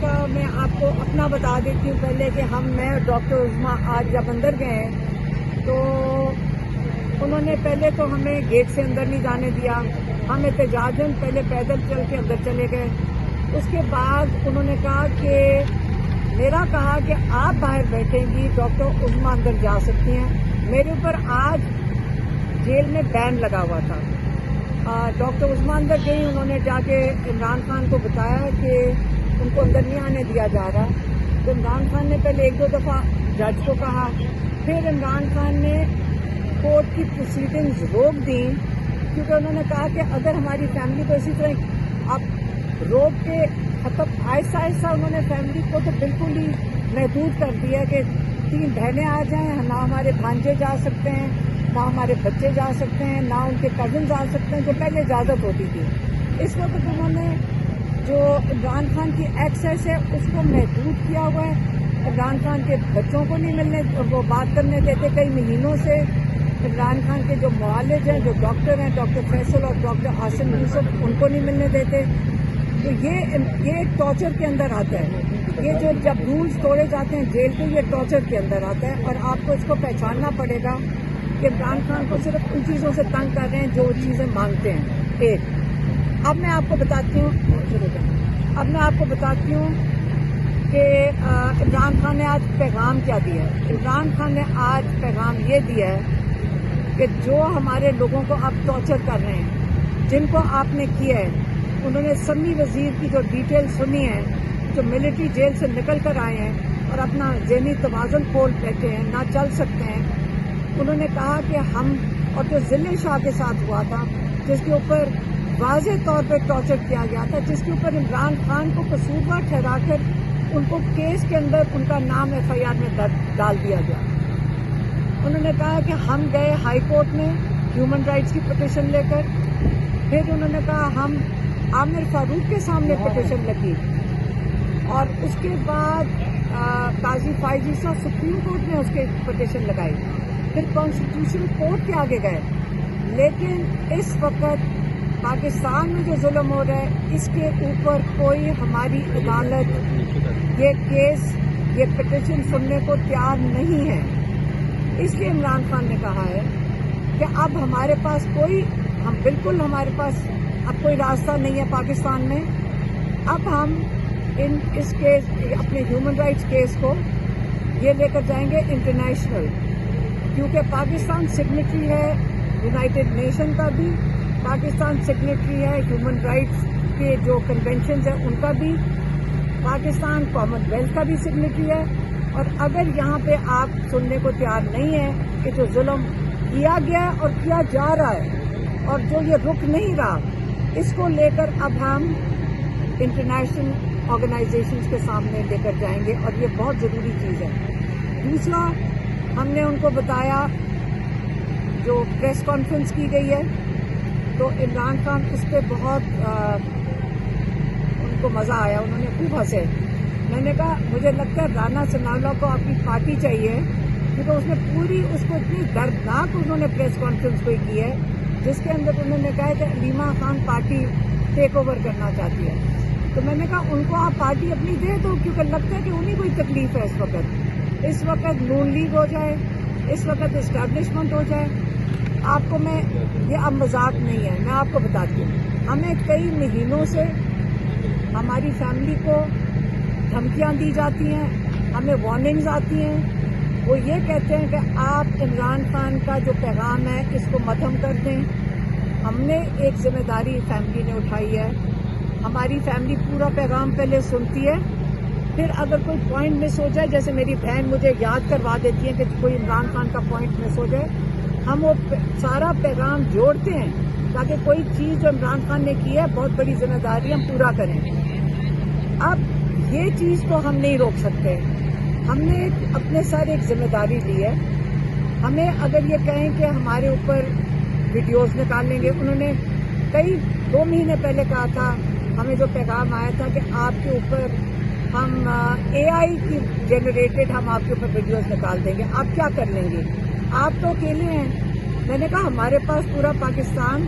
کا میں آپ کو اپنا بتا دیتی ہوں پہلے کہ میں اور ڈاکٹر عظمیٰ آج جب اندر گئے ہیں تو انہوں نے پہلے تو ہمیں گیٹ سے اندر نہیں جانے دیا. ہم احتجاجاً پہلے پیدل چل کے اندر چلے گئے. اس کے بعد انہوں نے کہا کہ آپ باہر بیٹھیں گی, ڈاکٹر عظمیٰ اندر جا سکتی ہیں. میرے اوپر آج جیل میں بین لگا ہوا تھا. ڈاکٹر عظمیٰ اندر گئی, انہوں نے جا کے عمران خان کو بتایا کہ ان کو اندر نہیں آنے دیا جا رہا. تو عمران خان نے پہلے 1-2 دفعہ جج کو کہا, پھر عمران خان نے کورٹ کی پروسیڈنگز روک دیں کیونکہ انہوں نے کہا کہ اگر ہماری فیملی کو اسی طرح آپ روک کے مطلب آہستہ آہستہ انہوں نے فیملی کو تو بالکل ہی محدود کر دیا کہ 3 بہنیں آ جائیں, نہ ہمارے بھانجے جا سکتے ہیں, نہ ہمارے بچے جا سکتے ہیں, نہ ان کے کزن جا سکتے ہیں جو پہلے اجازت ہوتی تھی. اس وقت انہوں نے جو عمران خان کی ایکسیس ہے اس کو محدود کیا ہوا ہے. عمران خان کے بچوں کو نہیں ملنے وہ بات کرنے دیتے. کئی مہینوں سے عمران خان کے جو معالج ہیں, جو ڈاکٹر ہیں, ڈاکٹر فیصل اور ڈاکٹر عاصم یوسف, ان کو نہیں ملنے دیتے. تو یہ ٹارچر کے اندر آتا ہے. یہ جو جب رولز توڑے جاتے ہیں جیل کے, یہ ٹارچر کے اندر آتا ہے. اور آپ کو اس کو پہچاننا پڑے گا کہ عمران خان کو صرف ان چیزوں سے تنگ کر رہے ہیں جو چیزیں مانگتے ہیں. اب میں آپ کو بتاتی ہوں کہ عمران خان نے آج پیغام کیا دیا ہے. عمران خان نے آج پیغام یہ دیا ہے کہ جو ہمارے لوگوں کو آپ ٹارچر کر رہے ہیں, جن کو آپ نے کیا ہے, انہوں نے سمی وزیر کی جو ڈیٹیل سنی ہے, جو ملٹری جیل سے نکل کر آئے ہیں اور اپنا ذہنی توازن کھول بیٹھے ہیں, نہ چل سکتے ہیں. انہوں نے کہا کہ ہم اور جو ضلع شاہ کے ساتھ ہوا تھا, جس کے اوپر واضح طور پہ ٹارچر کیا گیا تھا, جس کے اوپر عمران خان کو قصوروار ٹھہرا کر ان کو کیس کے اندر ان کا نام FIR میں ڈال دیا گیا. انہوں نے کہا کہ ہم گئے ہائی کورٹ میں ہیومن رائٹس کی پٹیشن لے کر. پھر انہوں نے کہا ہم عامر فاروق کے سامنے پٹیشن لگی, اور اس کے بعد قاضی فائز عیسیٰ سپریم کورٹ نے اس کے پٹیشن لگائی. پھر کانسٹیٹیوشنل کورٹ کے آگے گئے. لیکن اس وقت پاکستان میں جو ظلم ہو رہا ہے, اس کے اوپر کوئی ہماری عدالت یہ کیس, یہ پٹیشن سننے کو تیار نہیں ہے. اس لیے عمران خان نے کہا ہے کہ اب ہمارے پاس ہمارے پاس اب کوئی راستہ نہیں ہے پاکستان میں. اب ہم اس کیس, اپنے ہیومن رائٹس کیس کو یہ لے کر جائیں گے انٹرنیشنل, کیونکہ پاکستان سگنیٹری ہے یونائٹڈ نیشن کا بھی, پاکستان سگنیٹری ہے ہیومن رائٹس کے جو کنونشنز ہیں ان کا بھی, پاکستان کامن ویلتھ کا بھی سگنیٹری ہے. اور اگر یہاں پہ آپ سننے کو تیار نہیں ہیں کہ جو ظلم کیا گیا اور کیا جا رہا ہے اور جو یہ رک نہیں رہا, اس کو لے کر اب ہم انٹرنیشنل آرگنائزیشنز کے سامنے لے کر جائیں گے, اور یہ بہت ضروری چیز ہے. دوسرا, ہم نے ان کو بتایا جو پریس کانفرنس کی گئی ہے, تو عمران خان اس پہ بہت ان کو مزہ آیا, انہوں نے خوب ہنسے. میں نے کہا مجھے لگتا ہے رانا ثناءاللہ کو آپ کی پارٹی چاہیے, کیونکہ اس نے پوری اس کو اتنی دردناک انہوں نے پریس کانفرنس کوئی کی ہے جس کے اندر انہوں نے کہا کہ Alima Khan party take over کرنا چاہتی ہے. تو میں نے کہا ان کو آپ پارٹی اپنی دے دو, کیونکہ لگتا ہے کہ انہیں کوئی تکلیف ہے اس وقت نون لیگ ہو جائے, اس وقت اسٹیبلشمنٹ ہو جائے. آپ کو میں یہ اب مذاق نہیں ہے, میں آپ کو بتاتی ہوں, ہمیں کئی مہینوں سے ہماری فیملی کو دھمکیاں دی جاتی ہیں, ہمیں وارننگز آتی ہیں. وہ یہ کہتے ہیں کہ آپ عمران خان کا جو پیغام ہے اس کو مدھم کر دیں. ہم نے ایک ذمہ داری فیملی نے اٹھائی ہے, ہماری فیملی پورا پیغام پہلے سنتی ہے, پھر اگر کوئی پوائنٹ مس ہو جائے, جیسے میری بہن مجھے یاد کروا دیتی ہے کہ کوئی عمران خان کا پوائنٹ مس ہو جائے, ہم وہ سارا پیغام جوڑتے ہیں تاکہ کوئی چیز جو عمران خان نے کی ہے, بہت بڑی ذمہ داری ہم پورا کریں. اب یہ چیز تو ہم نہیں روک سکتے, ہم نے اپنے سر ایک ذمہ داری لی ہے. ہمیں اگر یہ کہیں کہ ہمارے اوپر ویڈیوز نکالیں گے, انہوں نے 2 مہینے پہلے کہا تھا, ہمیں جو پیغام آیا تھا کہ آپ کے اوپر ہم AI کی جنریٹڈ ہم آپ کے اوپر ویڈیوز نکال دیں گے, آپ کیا کر لیں گے, آپ تو اکیلے ہیں. میں نے کہا ہمارے پاس پورا پاکستان